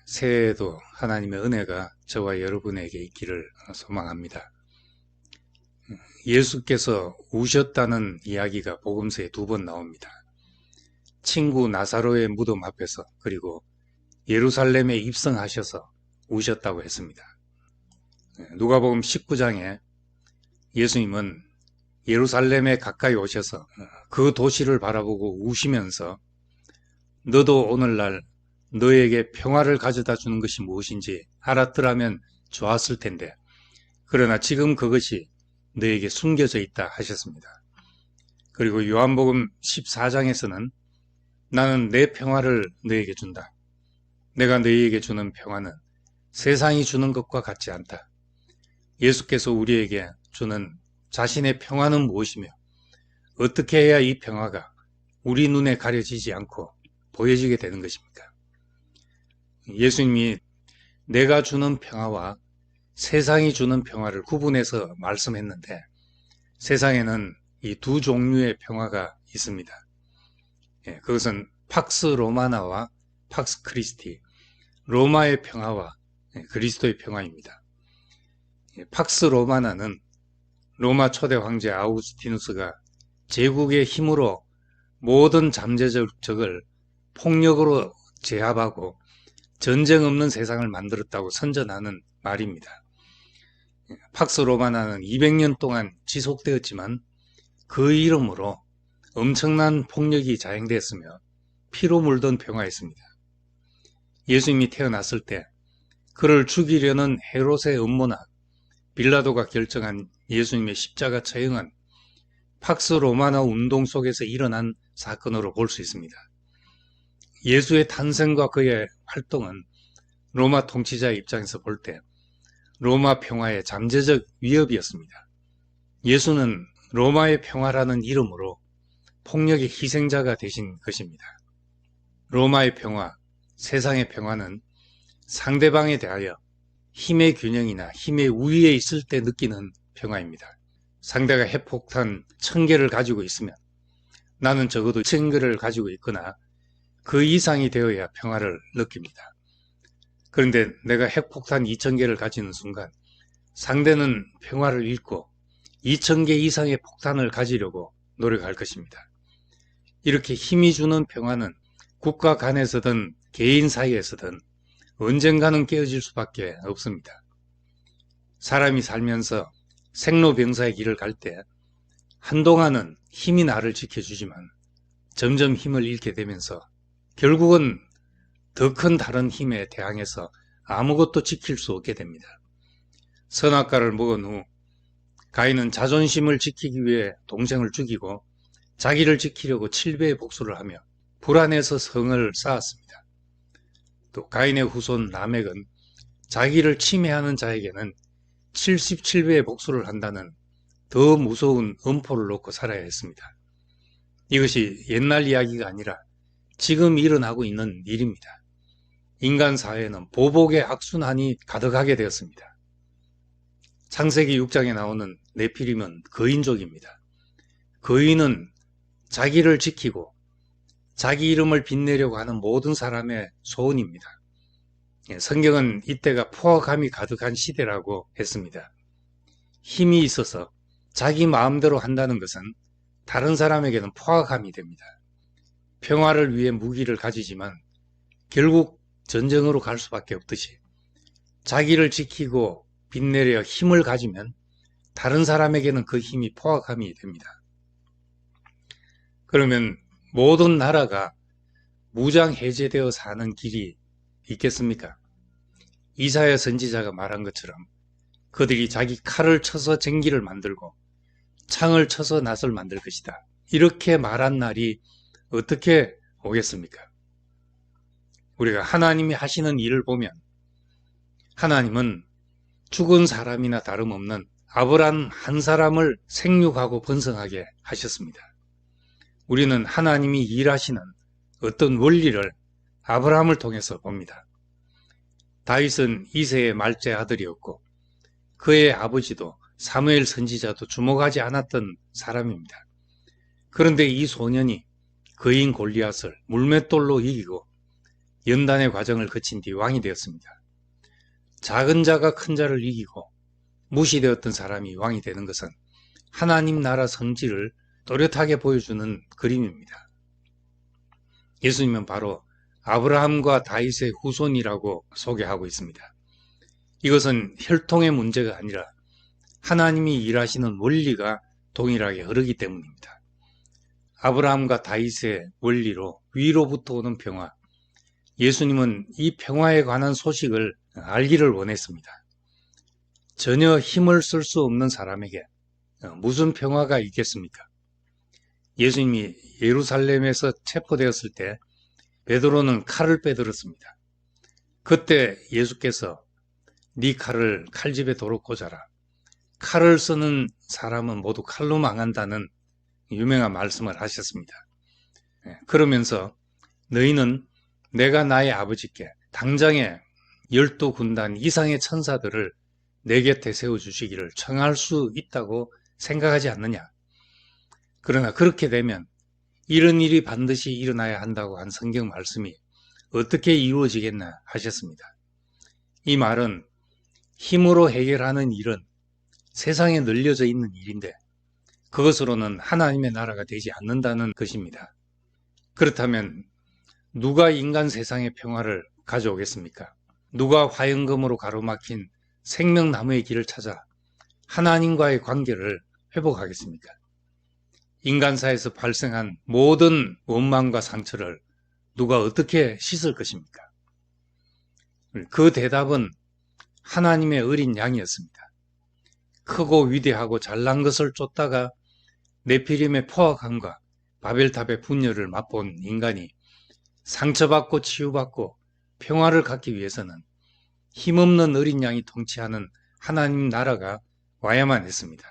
새해에도 하나님의 은혜가 저와 여러분에게 있기를 소망합니다. 예수께서 우셨다는 이야기가 복음서에 2번 나옵니다. 친구 나사로의 무덤 앞에서, 그리고 예루살렘에 입성하셔서 우셨다고 했습니다. 누가복음 19장에 예수님은 예루살렘에 가까이 오셔서 그 도시를 바라보고 우시면서 너도 오늘날 너에게 평화를 가져다 주는 것이 무엇인지 알았더라면 좋았을 텐데, 그러나 지금 그것이 너에게 숨겨져 있다 하셨습니다. 그리고 요한복음 14장에서는 나는 내 평화를 너에게 준다. 내가 너희에게 주는 평화는 세상이 주는 것과 같지 않다. 예수께서 우리에게 주는 자신의 평화는 무엇이며 어떻게 해야 이 평화가 우리 눈에 가려지지 않고 보여지게 되는 것입니까? 예수님이 내가 주는 평화와 세상이 주는 평화를 구분해서 말씀했는데, 세상에는 이 두 종류의 평화가 있습니다. 그것은 팍스 로마나와 팍스 크리스티, 로마의 평화와 그리스도의 평화입니다. 팍스 로마나는 로마 초대 황제 아우구스티누스가 제국의 힘으로 모든 잠재적을 폭력으로 제압하고 전쟁 없는 세상을 만들었다고 선전하는 말입니다. 팍스 로마나는 200년 동안 지속되었지만 그 이름으로 엄청난 폭력이 자행되었으며 피로 물든 평화였습니다. 예수님이 태어났을 때 그를 죽이려는 헤롯의 음모나 빌라도가 결정한 예수님의 십자가 처형은 팍스 로마나 운동 속에서 일어난 사건으로 볼 수 있습니다. 예수의 탄생과 그의 활동은 로마 통치자의 입장에서 볼 때 로마 평화의 잠재적 위협이었습니다. 예수는 로마의 평화라는 이름으로 폭력의 희생자가 되신 것입니다. 로마의 평화, 세상의 평화는 상대방에 대하여 힘의 균형이나 힘의 우위에 있을 때 느끼는 평화입니다. 상대가 핵폭탄 1000개를 가지고 있으면 나는 적어도 1000개를 가지고 있거나 그 이상이 되어야 평화를 느낍니다. 그런데 내가 핵폭탄 2000개를 가지는 순간 상대는 평화를 잃고 2000개 이상의 폭탄을 가지려고 노력할 것입니다. 이렇게 힘이 주는 평화는 국가 간에서든 개인 사이에서든 언젠가는 깨어질 수밖에 없습니다. 사람이 살면서 생로병사의 길을 갈 때 한동안은 힘이 나를 지켜주지만 점점 힘을 잃게 되면서 결국은 더 큰 다른 힘에 대항해서 아무것도 지킬 수 없게 됩니다. 선악과를 먹은 후 가인은 자존심을 지키기 위해 동생을 죽이고 자기를 지키려고 7배의 복수를 하며 불안해서 성을 쌓았습니다. 또 가인의 후손 라멕은 자기를 침해하는 자에게는 77배의 복수를 한다는 더 무서운 엄포를 놓고 살아야 했습니다. 이것이 옛날 이야기가 아니라 지금 일어나고 있는 일입니다. 인간 사회는 보복의 악순환이 가득하게 되었습니다. 창세기 6장에 나오는 네피림은 거인족입니다. 거인은 자기를 지키고 자기 이름을 빛내려고 하는 모든 사람의 소원입니다. 성경은 이때가 포악함이 가득한 시대라고 했습니다. 힘이 있어서 자기 마음대로 한다는 것은 다른 사람에게는 포악함이 됩니다. 평화를 위해 무기를 가지지만 결국 전쟁으로 갈 수밖에 없듯이 자기를 지키고 빛내려 힘을 가지면 다른 사람에게는 그 힘이 포악함이 됩니다. 그러면 모든 나라가 무장 해제되어 사는 길이 있겠습니까? 이사야 선지자가 말한 것처럼 그들이 자기 칼을 쳐서 쟁기를 만들고 창을 쳐서 낫을 만들 것이다. 이렇게 말한 날이 어떻게 오겠습니까? 우리가 하나님이 하시는 일을 보면 하나님은 죽은 사람이나 다름없는 아브라함 한 사람을 생육하고 번성하게 하셨습니다. 우리는 하나님이 일하시는 어떤 원리를 아브라함을 통해서 봅니다. 다윗은 이새의 말째 아들이었고 그의 아버지도 사무엘 선지자도 주목하지 않았던 사람입니다. 그런데 이 소년이 거인 골리앗을 물맷돌로 이기고 연단의 과정을 거친 뒤 왕이 되었습니다. 작은 자가 큰 자를 이기고 무시되었던 사람이 왕이 되는 것은 하나님 나라 성질을 또렷하게 보여주는 그림입니다. 예수님은 바로 아브라함과 다윗의 후손이라고 소개하고 있습니다. 이것은 혈통의 문제가 아니라 하나님이 일하시는 원리가 동일하게 흐르기 때문입니다. 아브라함과 다윗의 원리로 위로부터 오는 평화, 예수님은 이 평화에 관한 소식을 알기를 원했습니다. 전혀 힘을 쓸 수 없는 사람에게 무슨 평화가 있겠습니까? 예수님이 예루살렘에서 체포되었을 때 베드로는 칼을 빼들었습니다. 그때 예수께서 네 칼을 칼집에 도로 꽂아라. 칼을 쓰는 사람은 모두 칼로 망한다는 유명한 말씀을 하셨습니다. 그러면서 너희는 내가 나의 아버지께 당장에 12군단 이상의 천사들을 내 곁에 세워주시기를 청할 수 있다고 생각하지 않느냐. 그러나 그렇게 되면 이런 일이 반드시 일어나야 한다고 한 성경 말씀이 어떻게 이루어지겠나 하셨습니다. 이 말은 힘으로 해결하는 일은 세상에 널려져 있는 일인데 그것으로는 하나님의 나라가 되지 않는다는 것입니다. 그렇다면 누가 인간 세상의 평화를 가져오겠습니까? 누가 화영금으로 가로막힌 생명나무의 길을 찾아 하나님과의 관계를 회복하겠습니까? 인간사에서 발생한 모든 원망과 상처를 누가 어떻게 씻을 것입니까? 그 대답은 하나님의 어린 양이었습니다. 크고 위대하고 잘난 것을 쫓다가 네피림의 포악함과 바벨탑의 분열을 맛본 인간이 상처받고 치유받고 평화를 갖기 위해서는 힘없는 어린 양이 통치하는 하나님 나라가 와야만 했습니다.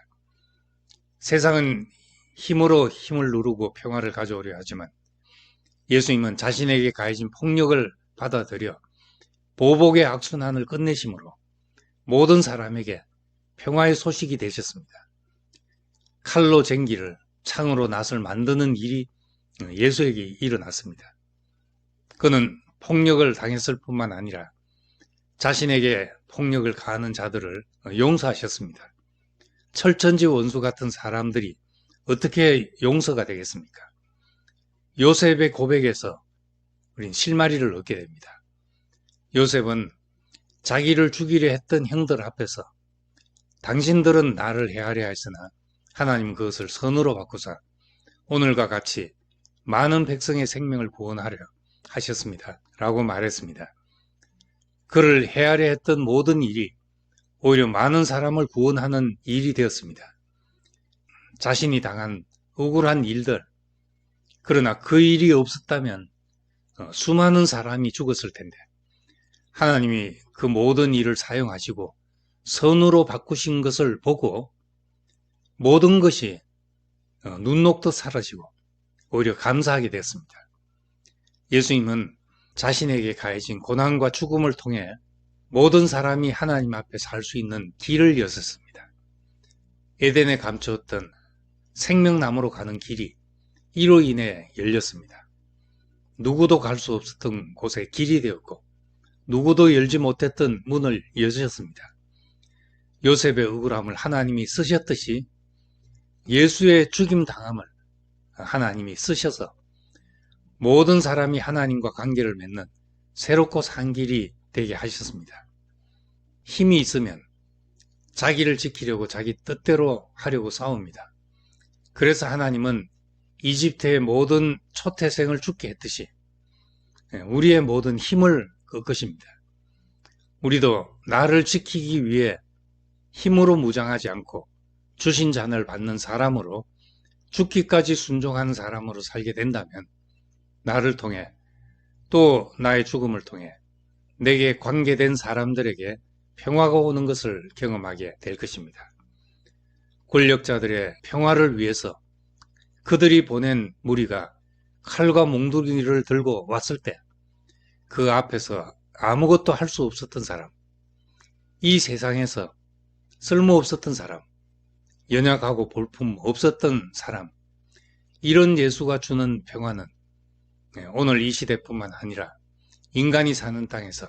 세상은 힘으로 힘을 누르고 평화를 가져오려 하지만 예수님은 자신에게 가해진 폭력을 받아들여 보복의 악순환을 끝내심으로 모든 사람에게 평화의 소식이 되셨습니다. 칼로 쟁기를 창으로 낫을 만드는 일이 예수에게 일어났습니다. 그는 폭력을 당했을 뿐만 아니라 자신에게 폭력을 가하는 자들을 용서하셨습니다. 철천지 원수 같은 사람들이 어떻게 용서가 되겠습니까? 요셉의 고백에서 우린 실마리를 얻게 됩니다. 요셉은 자기를 죽이려 했던 형들 앞에서 당신들은 나를 해하려 했으나 하나님 그것을 선으로 바꾸사 오늘과 같이 많은 백성의 생명을 구원하려 하셨습니다. 라고 말했습니다. 그를 해하려 했던 모든 일이 오히려 많은 사람을 구원하는 일이 되었습니다. 자신이 당한 억울한 일들, 그러나 그 일이 없었다면 수많은 사람이 죽었을 텐데 하나님이 그 모든 일을 사용하시고 선으로 바꾸신 것을 보고 모든 것이 눈 녹듯 사라지고 오히려 감사하게 됐습니다. 예수님은 자신에게 가해진 고난과 죽음을 통해 모든 사람이 하나님 앞에 살 수 있는 길을 여셨습니다. 에덴에 감추었던 생명나무로 가는 길이 이로 인해 열렸습니다. 누구도 갈 수 없었던 곳에 길이 되었고 누구도 열지 못했던 문을 여셨습니다. 요셉의 억울함을 하나님이 쓰셨듯이 예수의 죽임 당함을 하나님이 쓰셔서 모든 사람이 하나님과 관계를 맺는 새롭고 산 길이 되게 하셨습니다. 힘이 있으면 자기를 지키려고 자기 뜻대로 하려고 싸웁니다. 그래서 하나님은 이집트의 모든 초태생을 죽게 했듯이 우리의 모든 힘을 꺾으십니다. 우리도 나를 지키기 위해 힘으로 무장하지 않고 주신 잔을 받는 사람으로 죽기까지 순종하는 사람으로 살게 된다면 나를 통해 또 나의 죽음을 통해 내게 관계된 사람들에게 평화가 오는 것을 경험하게 될 것입니다. 권력자들의 평화를 위해서 그들이 보낸 무리가 칼과 몽둥이를 들고 왔을 때 그 앞에서 아무것도 할 수 없었던 사람, 이 세상에서 쓸모없었던 사람, 연약하고 볼품 없었던 사람, 이런 예수가 주는 평화는 오늘 이 시대뿐만 아니라 인간이 사는 땅에서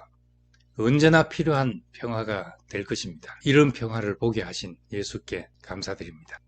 언제나 필요한 평화가 될 것입니다. 이런 평화를 보게 하신 예수께 감사드립니다.